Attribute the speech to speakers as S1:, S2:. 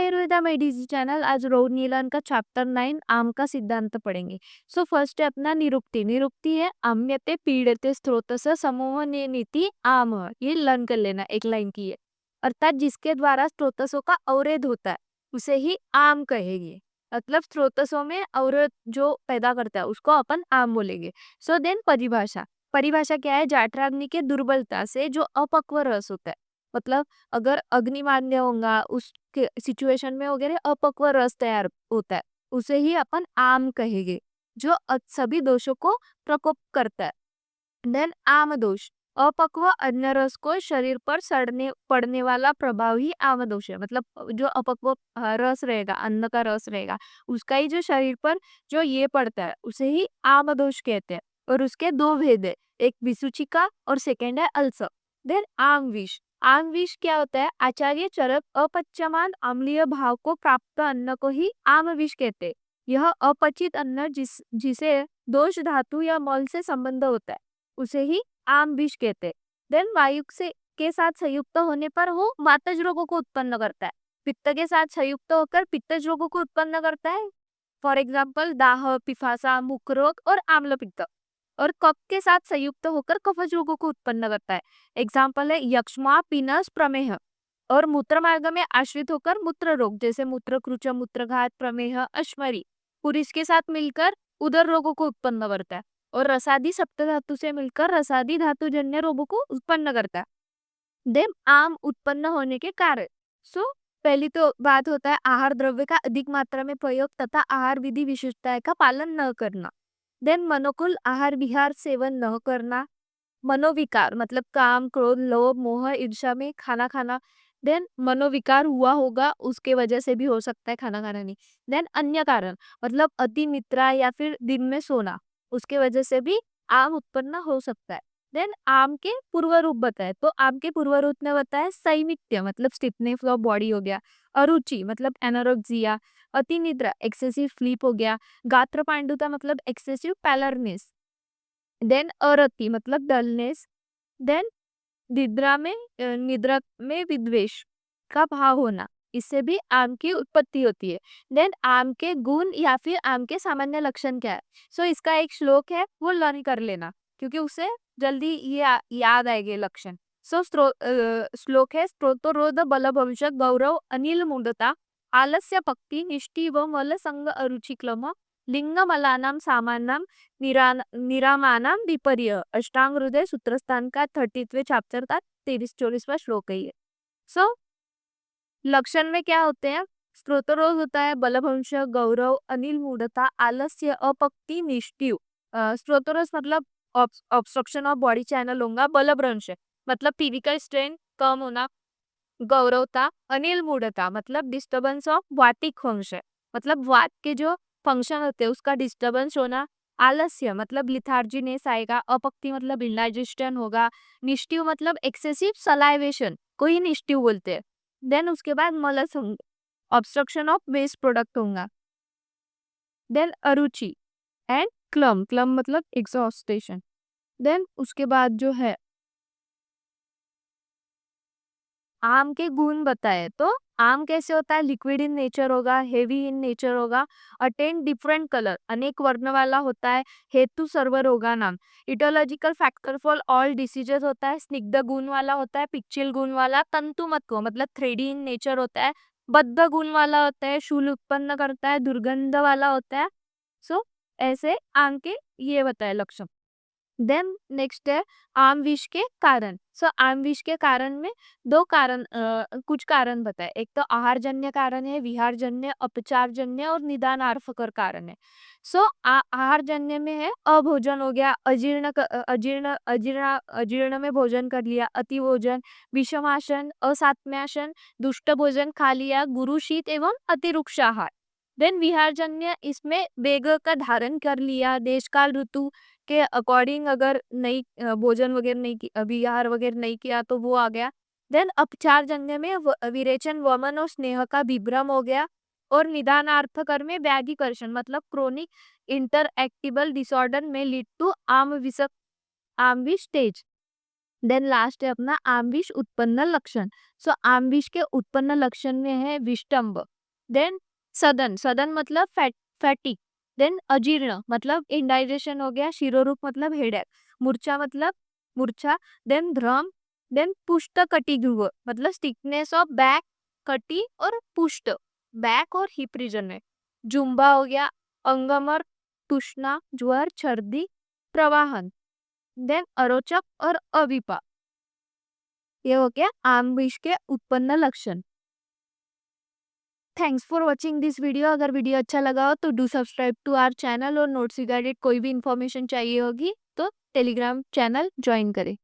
S1: Ayurveda Medici channel. आज रोग नीलन का चैप्टर 9 आम का सिद्धांत पढ़ेंगे। सो फर्स्ट है अपना निरुक्ति। निरुक्ति है आम्यते पीड़ते स्रोतस समूह नीति आम। ये लर्न कर लेना, एक लाइन की है। अर्थात जिसके द्वारा स्रोतसों का अवरोध होता है उसे ही आम कहेंगे। मतलब स्रोतसों में अवरोध जो पैदा करता है उसको अपन आम बोलेंगे। सो देन परिभाषा। परिभाषा क्या है? जाठराग्नि के दुर्बलता से जो अपक्व रस होता है, मतलब अगर अग्निमान्य होगा उस सिचुएशन में वगैरह अपक्व रस तैयार होता है, उसे ही अपन आम कहेंगे, जो सभी दोषों को प्रकोप करता है। देन आम दोष, अपक्व अन्न रस को शरीर पर सड़ने पड़ने वाला प्रभाव ही आम दोष है। मतलब जो अपक्व रस रहेगा, अन्न का रस रहेगा, उसका ही जो शरीर पर जो ये पड़ता है उसे ही आम दोष कहते हैं। और उसके दो भेद है, एक विसूचिका और सेकेंड है अल्सर। देन आम विष। आम विष क्या होता है? आचार्य चरक अपच्यमान अम्लीय भाव को प्राप्त अन्न को ही आम विष कहते हैं। यह अपचित अन्न जिसे दोष धातु या मल से संबंध होता है उसे ही आम विष कहते हैं। देन वायु से के साथ संयुक्त होने पर वो वातज रोगों को उत्पन्न करता है। पित्त के साथ संयुक्त होकर पित्तज रोगों को उत्पन्न करता है। फॉर एग्जाम्पल दाह, पिपासा, मुख रोग और आम्ल पित्त। और कफ के साथ संयुक्त होकर कफज रोगों को उत्पन्न करता है। एग्जाम्पल है यक्ष्मा, पीनस, प्रमेह। और मूत्र मार्ग में आश्रित होकर मूत्र रोग जैसे मूत्रकृच, मूत्रघात, प्रमेह, अश्मरी। पुरुष के साथ मिलकर उदर रोगों को उत्पन्न करता है। और रसादी सप्तधातु से मिलकर रसादी धातु जन्य रोगों को उत्पन्न करता है। देन आम उत्पन्न होने के कारण। सो पहली तो बात होता है आहार द्रव्य का अधिक मात्रा में प्रयोग तथा आहार विधि विशिष्टता का पालन न करना। देन मनोकुल आहार विहार सेवन न करना। मनोविकार मतलब काम, क्रोध, लोभ, मोह, ईर्ष्या में खाना खाना। देन मनोविकार हुआ होगा उसके वजह से भी हो सकता है खाना खाना नहीं। देन अन्य कारण मतलब अति निद्रा या फिर दिन में सोना, उसके वजह से भी आम उत्पन्न हो सकता है। देन आम के पूर्व रूप बताए तो आम के पूर्व रूप में बताया सैमित्य मतलब स्टिफनेस ऑफ बॉडी हो गया। अरुचि मतलब एनोरेक्सिया। अति निद्रा एक्सेसिव स्लीप हो गया। गात्र पांडुता मतलब एक्सेसिव पैलरनेस। देन अरति मतलब डलनेस। देन निद्रा में विद्वेष का भाव होना, इससे भी आम की उत्पत्ति होती है। देन आम के गुण या फिर आम के सामान्य लक्षण क्या है? सो इसका एक श्लोक है, वो लर्न कर लेना क्योंकि उसे जल्दी ये याद आएंगे लक्षण। सो श्लोक है स्त्रोतरोध बल भविष्य गौरव अनिल मुदता आलस्य पक्ति निष्ठि व मल संग अरुचिक्लम लिंग मलानाम सामान्यम निरामानाम विपर्य। अष्टांग हृदय सूत्रस्थान का 30वें चैप्टर का 33-34वां श्लोक है ये। सो लक्षण में क्या होते हैं? स्त्रोतरोध होता है, बलभंश, गौरव, अनिल मूढ़ता, आलस्य, अपक्ति, निष्ठिव। स्त्रोतरोध मतलब ऑब्स्ट्रक्शन ऑफ बॉडी चैनल होगा। बलभ्रंश मतलब फिजिकल स्ट्रेंथ कम होना। गौरवता, अनिल मूढ़ता मतलब डिस्टर्बेंस ऑफ वातिक फंक्शन, मतलब वात के जो फंक्शन होते हैं उसका डिस्टर्बेंस होना। आलस्य मतलब लिथार्जीनेस आएगा। अपक्ति मतलब इंडाइजेशन होगा। निष्ठिव मतलब एक्सेसिव सलाइवेशन को ही निष्ठिव बोलते हैं। देन उसके बाद मलस होंगे, ऑब्स्ट्रक्शन ऑफ वेस्ट प्रोडक्ट होगा। देन अरुचि एंड क्लम, क्लम मतलब एग्जॉस्टेशन। देन उसके बाद जो है आम के गुण बताए तो आम कैसे होता है? लिक्विड इन नेचर होगा, हेवी इन नेचर होगा, अटेन डिफरेंट कलर अनेक वर्ण वाला होता है, हेतु सर्वर होगा नाम, aetiological factor for all diseases होता है, स्निग्ध गुण वाला होता है, पिक्चिल गुण वाला, तंतुमत्व मतलब थ्रेडी इन नेचर होता है, बद्ध गुण वाला होता है, शूल उत्पन्न करता है, दुर्गंध वाला होता है। सो ऐसे आम के ये बताए लक्षण। देन नेक्स्ट है आम विष के कारण। सो आम विष के कारण में दो कारण कुछ कारण बताए। एक तो आहारजन्य कारण है, विहारजन्य, अपचारजन्य और निदानार्थकर कारण है। सो आहारजन्य में है अभोजन हो गया, अजीर्ण में भोजन कर लिया, अति भोजन, विषमासन, असात्म्यासन, दुष्ट भोजन खा लिया, गुरुशीत एवं अतिरुक्षाहार। देन विहारजन्य इसमें वेग का धारण कर लिया, देश काल ऋतु के अकॉर्डिंग अगर नहीं भोजन वगैरह नहीं विहार वगैरह नहीं किया तो वो आ गया। देन अपचार जन्य में विरेचन, वमन और स्नेह का विभ्रम हो गया। और निदानार्थकर में व्याधिकर्षण मतलब क्रोनिक इंटरएक्टिबल डिसऑर्डर में लीड टू आम विष स्टेज। देन लास्ट है अपना आमविष उत्पन्न लक्षण। सो आमविष के उत्पन्न लक्षण में है विष्टंभ, देन सदन, सदन मतलब फैटिक, देन अजीर्ण मतलब इंडाइजेशन हो गया, शिरोरूप मतलब हेडेक, मूर्छा मतलब मूर्छा, देन ध्रम, देन पुष्ट कटिग्रीव मतलब स्टिकनेस ऑफ बैक, कटी और पुष्ट, बैक और हिप रीजन में, जुम्बा हो गया, अंगमर, तुष्णा, ज्वर, छर्दी, प्रवाहन, देन अरोचक और अविपा। ये हो गया आमविष के उत्पन्न लक्षण। Thanks for watching this video. अगर वीडियो अच्छा लगा हो तो do subscribe to our channel, और नोट्स रिगार्डेड कोई भी इंफॉर्मेशन चाहिए होगी तो टेलीग्राम चैनल ज्वाइन करें।